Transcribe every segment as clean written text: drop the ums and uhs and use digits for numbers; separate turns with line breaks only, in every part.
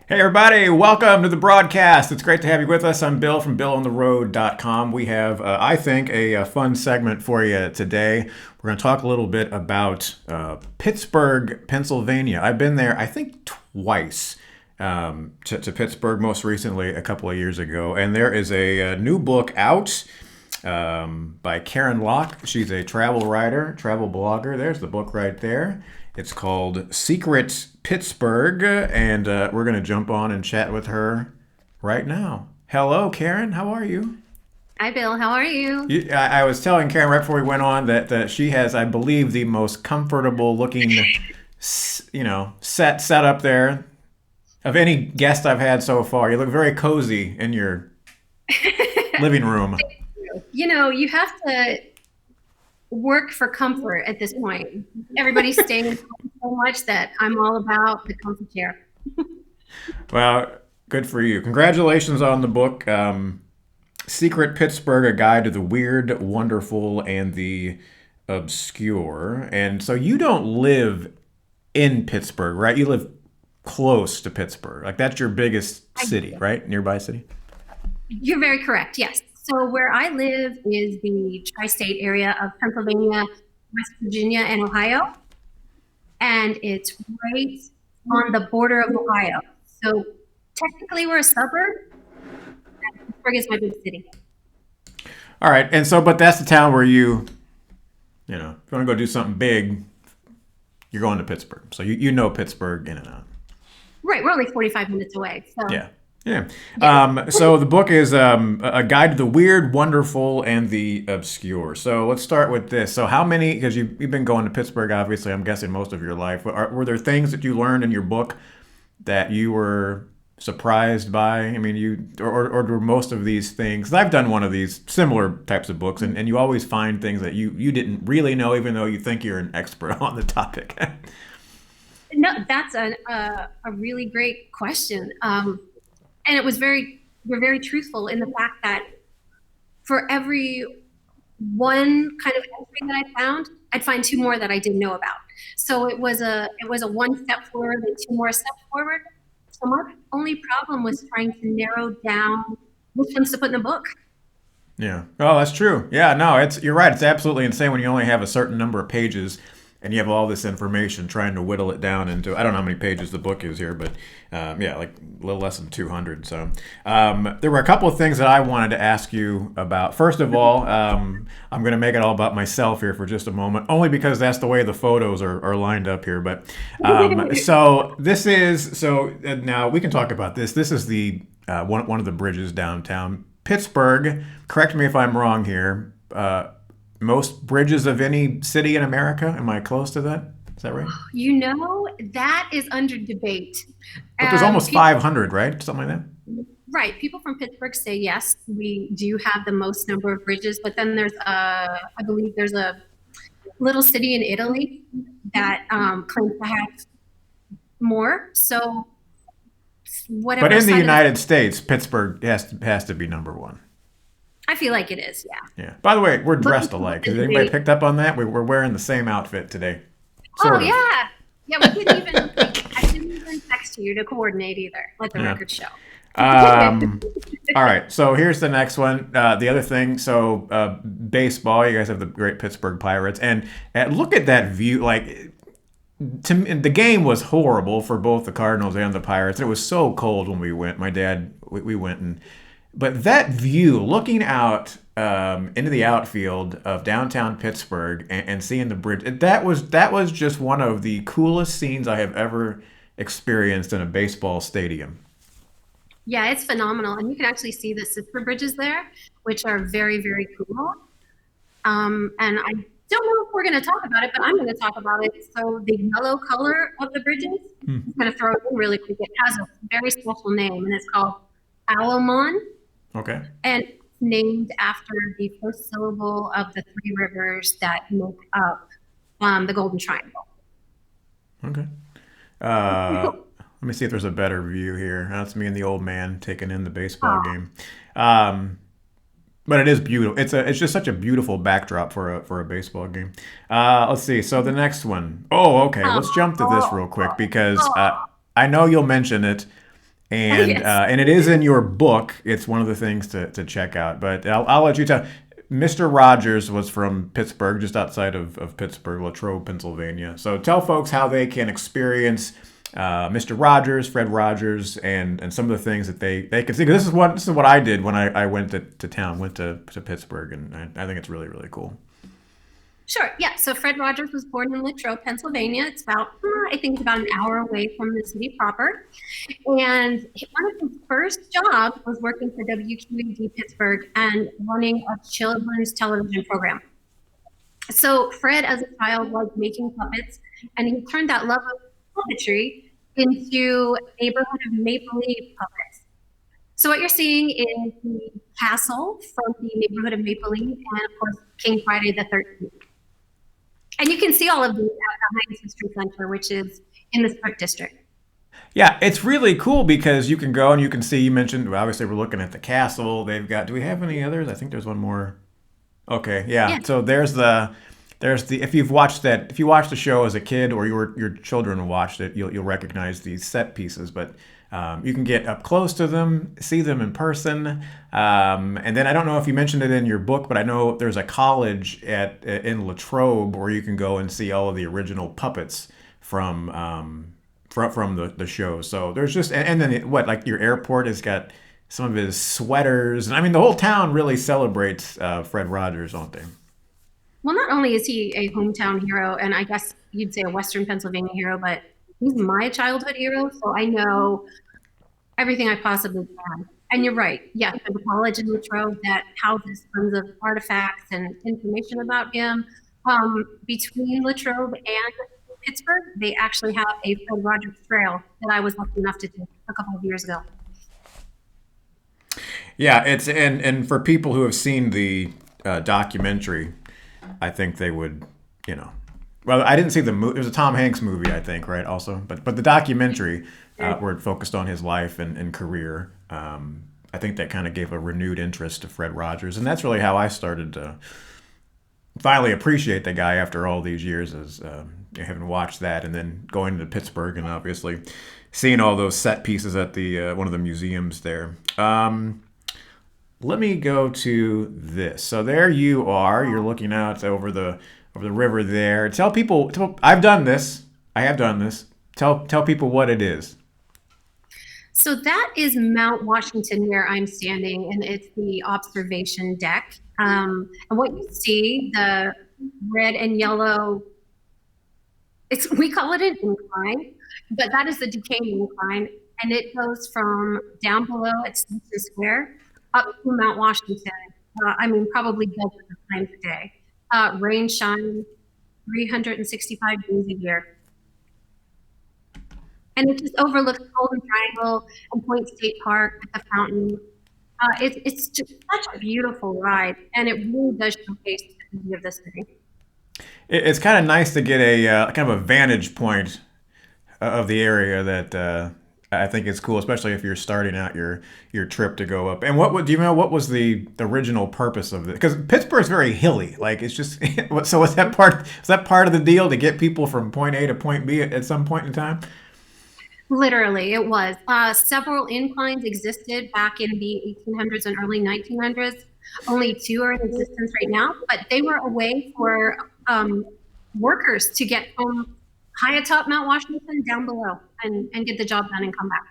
Hey everybody, welcome to the broadcast. It's great to have you with us. I'm Bill from BillOnTheRoad.com. We have, I think, a fun segment for you today. We're going to talk a little bit about Pittsburgh, Pennsylvania. I've been there, I think, twice to Pittsburgh, most recently a couple of years ago. And there is a new book out by Karyn Locke. She's a travel writer, travel blogger. There's the book right there. It's called Secret Pittsburgh, and we're going to jump on and chat with her right now. Hello, Karyn. How are you?
Hi, Bill. How are you?
I was telling Karyn right before we went on that she has, I believe, the most comfortable looking, set up there of any guest I've had so far. You look very cozy in your living room.
You have to work for comfort at this point. Everybody's staying so much that I'm all about the comfort chair.
Well, good for you. Congratulations on the book, Secret Pittsburgh, A Guide to the Weird, Wonderful, and the Obscure. And so you don't live in Pittsburgh, right? You live close to Pittsburgh. Like that's your biggest city, right? Nearby city?
You're very correct, yes. So where I live is the tri-state area of Pennsylvania, West Virginia, and Ohio. And it's right on the border of Ohio. So technically we're a suburb, and Pittsburgh is my big city.
All right. And so, but that's the town where if you want to go do something big, you're going to Pittsburgh. So you know Pittsburgh in and out.
Right. We're only 45 minutes away. So.
Yeah. So the book is a guide to the weird, wonderful, and the obscure. So let's start with this. So how many, because you've been going to Pittsburgh, obviously, I'm guessing most of your life. Were there things that you learned in your book that you were surprised by? I mean, or were most of these things, 'cause I've done one of these similar types of books, and you always find things that you didn't really know, even though you think you're an expert on the topic.
No, that's a really great question. And we're very truthful in the fact that for every one kind of entry that I found, I'd find two more that I didn't know about. So it was a one step forward and two more steps forward. So my only problem was trying to narrow down which ones to put in the book.
Yeah. Oh, that's true. Yeah, no, you're right. It's absolutely insane when you only have a certain number of pages and you have all this information trying to whittle it down into, I don't know how many pages the book is here, but like a little less than 200. So there were a couple of things that I wanted to ask you about. First of all, I'm going to make it all about myself here for just a moment, only because that's the way the photos are lined up here. But so now we can talk about this. This is the one of the bridges downtown Pittsburgh. Correct me if I'm wrong here. Most bridges of any city in America. Am I close to that? Is that right?
That is under debate.
But there's almost 500, right? Something like that?
Right. People from Pittsburgh say, yes, we do have the most number of bridges. But then I believe there's a little city in Italy that claims to have more. So whatever.
But in the United States, Pittsburgh has to be number one.
I feel like it is, yeah.
Yeah. By the way, we're dressed alike. Has anybody picked up on that? We're wearing the same outfit today.
Sort of. Yeah. Yeah, we didn't even, I didn't even text you to coordinate either, let the record show.
All right, so here's the next one. The other thing, baseball, you guys have the great Pittsburgh Pirates. And look at that view. Like, the game was horrible for both the Cardinals and the Pirates. It was so cold when we went. My dad, we went but that view, looking out into the outfield of downtown Pittsburgh and seeing the bridge, that was just one of the coolest scenes I have ever experienced in a baseball stadium.
Yeah, it's phenomenal. And you can actually see the sister bridges there, which are very, very cool. And I don't know if we're going to talk about it, but I'm going to talk about it. So the yellow color of the bridges, I'm going to throw it in really quick. It has a very special name, and it's called Alomon.
Okay.
And named after the first syllable of the three rivers that make up the Golden Triangle.
Okay. Let me see if there's a better view here. That's me and the old man taking in the baseball
Oh,
game. Um, but it is beautiful. It's just such a beautiful backdrop for a baseball game. Let's see. So the next one. Oh, okay. Let's jump to this real quick because I know you'll mention it,
yes.
and it is in your book. It's one of the things to check out. But I'll let you tell. Mr. Rogers was from Pittsburgh, just outside of Pittsburgh, Latrobe, Pennsylvania. So tell folks how they can experience Mr. Rogers, Fred Rogers, and some of the things that they can see. 'Cause this is what I did when I went to town, went to Pittsburgh, and I think it's really really cool.
Sure. Yeah. So Fred Rogers was born in Latrobe, Pennsylvania. It's about, I think, about an hour away from the city proper. And one of his first jobs was working for WQED Pittsburgh and running a children's television program. So Fred, as a child, loved making puppets, and he turned that love of puppetry into neighborhood of Maple Leaf puppets. So what you're seeing is the castle from the neighborhood of Maple Leaf, and of course King Friday the 13th. And you can see all of these at the Heinz History Center, which is in the Strip District.
Yeah, it's really cool because you can go and you can see. You mentioned obviously we're looking at the castle. They've got. Do we have any others? I think there's one more. Okay, yeah.
Yeah.
So there's the if you've watched that if you watched the show as a kid or your children watched it, you'll recognize these set pieces. But you can get up close to them, see them in person, and then I don't know if you mentioned it in your book, but I know there's a college at in Latrobe where you can go and see all of the original puppets from the show. So there's just and then what like your airport has got some of his sweaters, and I mean the whole town really celebrates Fred Rogers, don't they?
Well, not only is he a hometown hero, and I guess you'd say a Western Pennsylvania hero, but he's my childhood hero. So I know everything I possibly can. And you're right. Yes, there's a college in Latrobe that houses tons of artifacts and information about him. Between Latrobe and Pittsburgh, they actually have a Fred Rogers Trail that I was lucky enough to take a couple of years ago.
Yeah, it's and for people who have seen the documentary, I think they would, you know. Well, I didn't see the movie. There's a Tom Hanks movie, I think, right? Also, but the documentary where it focused on his life and career, I think that kind of gave a renewed interest to Fred Rogers, and that's really how I started to finally appreciate the guy after all these years, as having watched that and then going to Pittsburgh and obviously seeing all those set pieces at the one of the museums there. Let me go to this. So there you are. You're looking out over the river there. Tell people. I've done this. I have done this. Tell people what it is.
So that is Mount Washington where I'm standing, and it's the observation deck. And what you see, the red and yellow, we call it an incline, but that is the decaying incline, and it goes from down below at Station Square up to Mount Washington. I mean, probably dozens of times a day. Rain, shine, 365 days a year. And it just overlooks the Golden Triangle and Point State Park at the fountain. It's just such a beautiful ride, and it really does showcase the beauty of the city.
It's kind of nice to get a kind of a vantage point of the area that I think is cool, especially if you're starting out your trip to go up. And do you know what was the original purpose of it? Because Pittsburgh's very hilly. Like it's just so was that part of the deal to get people from point A to point B at some point in time?
Literally, it was. Several inclines existed back in the 1800s and early 1900s. Only two are in existence right now, but they were a way for workers to get from high atop Mount Washington down below and get the job done and come back.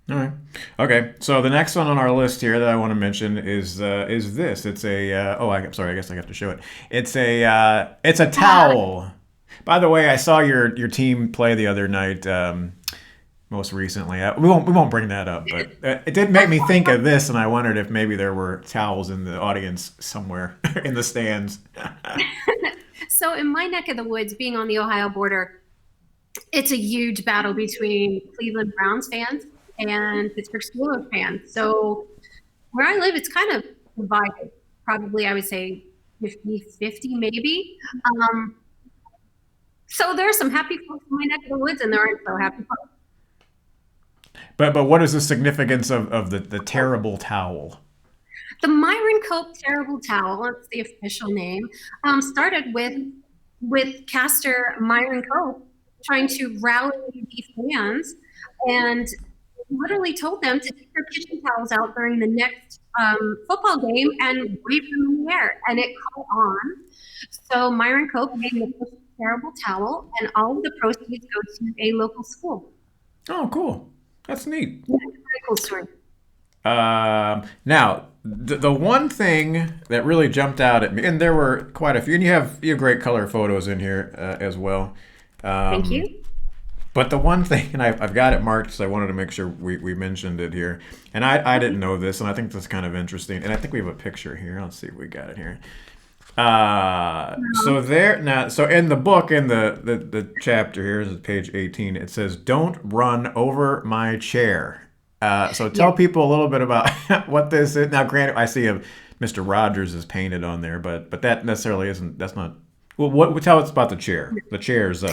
All right. Okay. So the next one on our list here that I want to mention is this. It's a I'm sorry. I guess I have to show it. It's a towel. By the way, I saw your team play the other night. Most recently, we won't bring that up, but it did make me think of this, and I wondered if maybe there were towels in the audience somewhere in the stands.
So in my neck of the woods, being on the Ohio border, it's a huge battle between Cleveland Browns fans and Pittsburgh Steelers fans. So where I live, it's kind of divided. Probably, I would say 50-50 maybe. Um, so there are some happy folks in my neck of the woods, and there aren't so happy folks.
But what is the significance of the terrible towel?
The Myron Cope Terrible Towel, that's the official name, started with caster Myron Cope trying to rally the fans and literally told them to take their kitchen towels out during the next football game and wave them in the air. And it caught on. So Myron Cope made the first terrible towel, and all of the proceeds go to a local school.
Oh, cool. That's neat.
Yeah, it's a very cool story.
Now, the one thing that really jumped out at me, and there were quite a few, and you have great color photos in here as well.
Thank
Um,
you.
but the one thing, and I've got it marked, so I wanted to make sure we mentioned it here. And I didn't know this, and I think this is kind of interesting. And I think we have a picture here. Let's see if we got it here. So there now, so in the book, in the chapter here, this is page 18. It says, "Don't run over my chair." So tell
Yeah.
people a little bit about what this is. Now, granted, I see Mr. Rogers is painted on there, but that necessarily isn't. That's not. Well, what tell us about the chair? The chair's.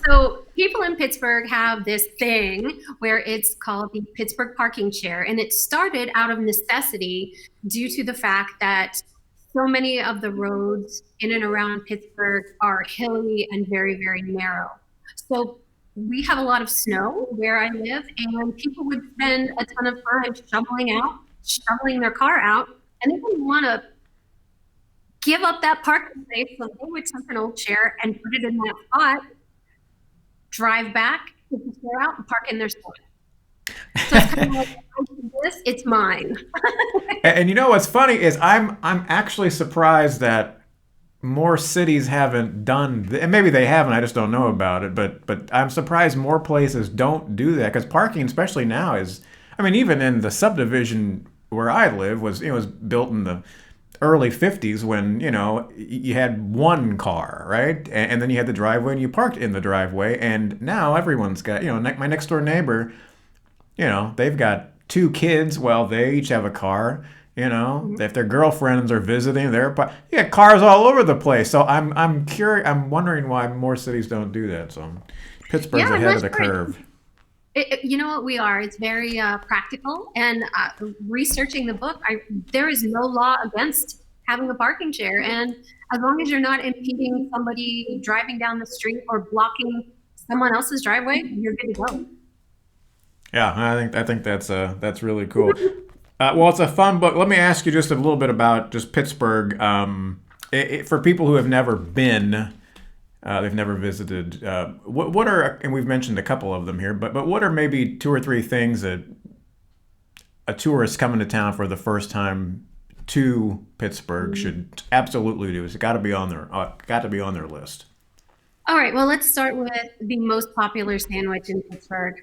So people in Pittsburgh have this thing where it's called the Pittsburgh parking chair, and it started out of necessity due to the fact that so many of the roads in and around Pittsburgh are hilly and very, very narrow. So we have a lot of snow where I live, and people would spend a ton of time shoveling their car out, and they didn't want to give up that parking space, so they would take an old chair and put it in that spot, drive back, put the chair out, and park in their spot. So it's kind of like, I do this, it's mine.
And you know what's funny is I'm actually surprised that more cities haven't done, and maybe they haven't. I just don't know about it. But I'm surprised more places don't do that because parking, especially now, is. I mean, even in the subdivision where I live, was built in the early 50s when you had one car, right, and then you had the driveway and you parked in the driveway, and now everyone's got my next door neighbor, they've got two kids. Well, they each have a car.
Mhm.
If their girlfriends are visiting, yeah, cars all over the place. So I'm curious. I'm wondering why more cities don't do that. So
Yeah,
Pittsburgh's
I'm
ahead
not
of the
sure.
curve.
You know what we are? It's very practical. And researching the book, there is no law against having a parking chair. And as long as you're not impeding somebody driving down the street or blocking someone else's driveway, you're good to go.
Yeah, I think that's really cool. Well, it's a fun book. Let me ask you just a little bit about just Pittsburgh. For people who have never been, they've never visited. What are, and we've mentioned a couple of them here, but what are maybe two or three things that a tourist coming to town for the first time to Pittsburgh should absolutely do? It's got to be on their list.
All right, well, let's start with the most popular sandwich in Pittsburgh,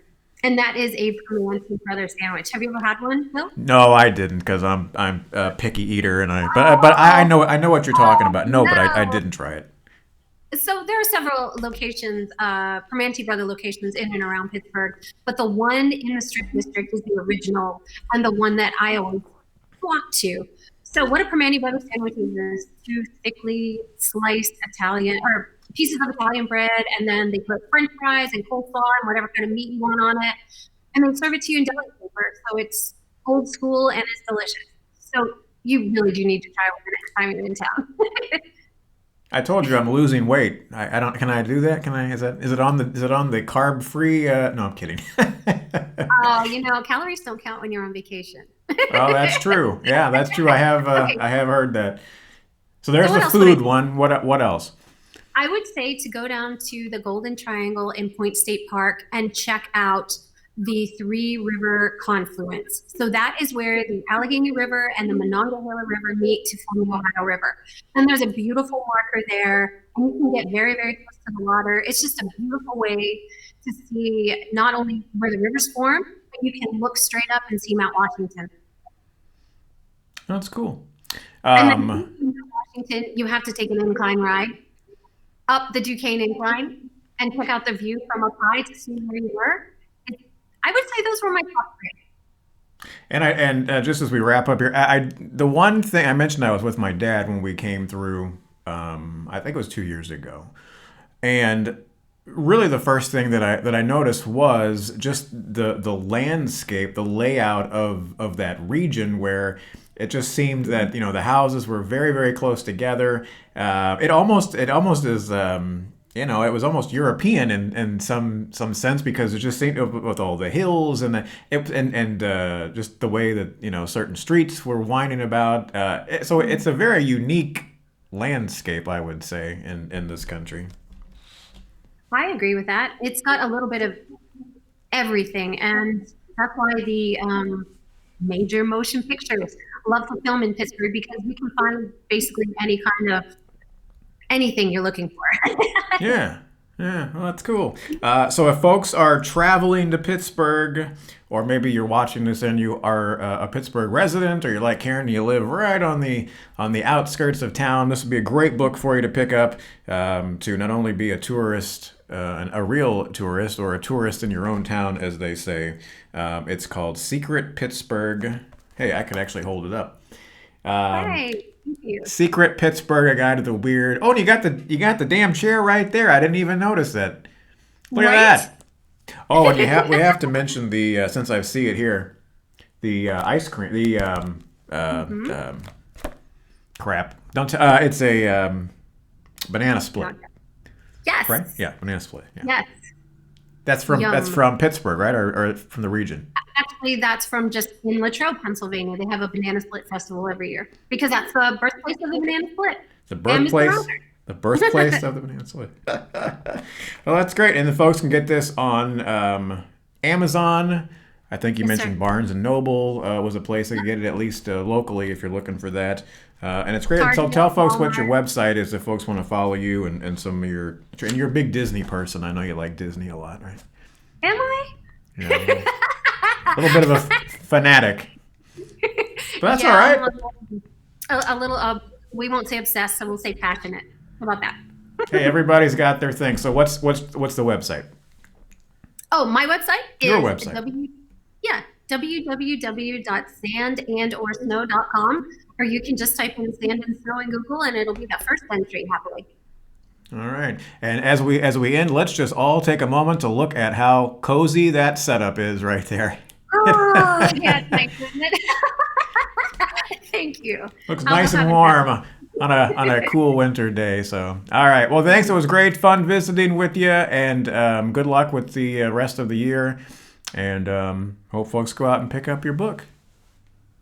and that is a Permanente Brothers sandwich. Have you ever had one, Bill?
No, I didn't because I'm a picky eater, and but I know what you're talking
Oh,
about. No, but I
no.
didn't try it.
So there are several locations, Permanente Brother locations in and around Pittsburgh, but the one in the Strip District is the original and the one that I always flock to. So what a Permanente Brother sandwich is two thickly sliced Italian or pieces of Italian bread, and then they put French fries and coleslaw and whatever kind of meat you want on it, and they serve it to you in deli paper. So it's old school and it's delicious. So you really do need to try it the next time you're in town.
I told you I'm losing weight. I don't. Can I do that? Can I? Is it on the carb free? No, I'm kidding.
Oh, calories don't count when you're on vacation.
Oh, that's true. Yeah, that's true. I have
Okay,
I have heard that. So
so
there's
what
the
else would I
food
do?
one. What else?
I would say to go down to the Golden Triangle in Point State Park and check out the Three River Confluence. So that is where the Allegheny River and the Monongahela River meet to form the Ohio River. And there's a beautiful marker there, and you can get very, very close to the water. It's just a beautiful way to see not only where the rivers form, but you can look straight up and see Mount Washington.
That's cool.
And then
Um,
in Washington, you have to take an incline ride up the Duquesne incline and check out the view from up high to see where you were. I would say those were my top three.
And just as we wrap up here, the one thing I mentioned, I was with my dad when we came through. I think it was 2 years ago, and really the first thing that I noticed was just the landscape, the layout of that region where it just seemed that the houses were very very close together. It almost is. It was almost European in some sense because it just seemed with all the hills and just the way that certain streets were winding about. So it's a very unique landscape, I would say, in this country.
I agree with that. It's got a little bit of everything, and that's why the major motion pictures love to film in Pittsburgh because we can find basically any kind of anything you're looking for.
Yeah. Yeah, well, that's cool. So if folks are traveling to Pittsburgh, or maybe you're watching this and you are a Pittsburgh resident, or you're like Karyn, you live right on the outskirts of town, this would be a great book for you to pick up to not only be a tourist, a real tourist, or a tourist in your own town, as they say. It's called Secret Pittsburgh. Hey, I could actually hold it up. Um,
Hi, thank you.
Secret Pittsburgh, a guide to the weird. Oh, and you got the damn chair right there. I didn't even notice that. Look at
Right?
that. Oh, and we have to mention the since I see it here, the ice cream. The
Mm-hmm.
crap. Don't. It's a banana split, right?
Yes.
Yeah, banana split. Yeah,
Yes.
that's
Yum.
from Pittsburgh, right, or from the region.
Actually, that's from just in Latrobe, Pennsylvania. They have a banana split festival every year because that's the birthplace of the banana split.
The
And Mr.
birthplace,
Rogers.
the birthplace of the banana split. Well, that's great, and the folks can get this on Amazon. I think you
Yes, sir.
mentioned Barnes and Noble was a place that could get it at least locally if you're looking for that. And it's great. So
Target,
tell folks what your
Walmart.
website is if folks want to follow you and some of your. And you're a big Disney person. I know you like Disney a lot, right?
Am I?
Yeah, a little bit of a fanatic, but that's all
Yeah,
right.
a little. We won't say obsessed, so we'll say passionate. How about that?
Hey, everybody's got their thing. So what's the website?
Oh, my website
Your
is
website.
yeah, www.sandandorsnow.com, or you can just type in sand and snow in Google, and it'll be that first entry happily.
All right. And as we end, let's just all take a moment to look at how cozy that setup is right there.
Oh, yes, my goodness. Thank you.
Looks
I'll
nice
have
and
it
warm
happen.
on a cool winter day. So, all right. Well, thanks. It was great fun visiting with you, and good luck with the rest of the year. And hope folks go out and pick up your book.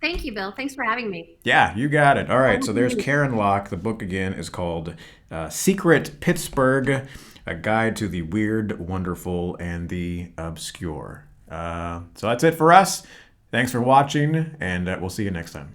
Thank you, Bill. Thanks for having me.
Yeah, you got it. All right. So there's Karyn Locke. The book again is called Secret Pittsburgh: A Guide to the Weird, Wonderful, and the Obscure. So that's it for us. Thanks for watching, and we'll see you next time.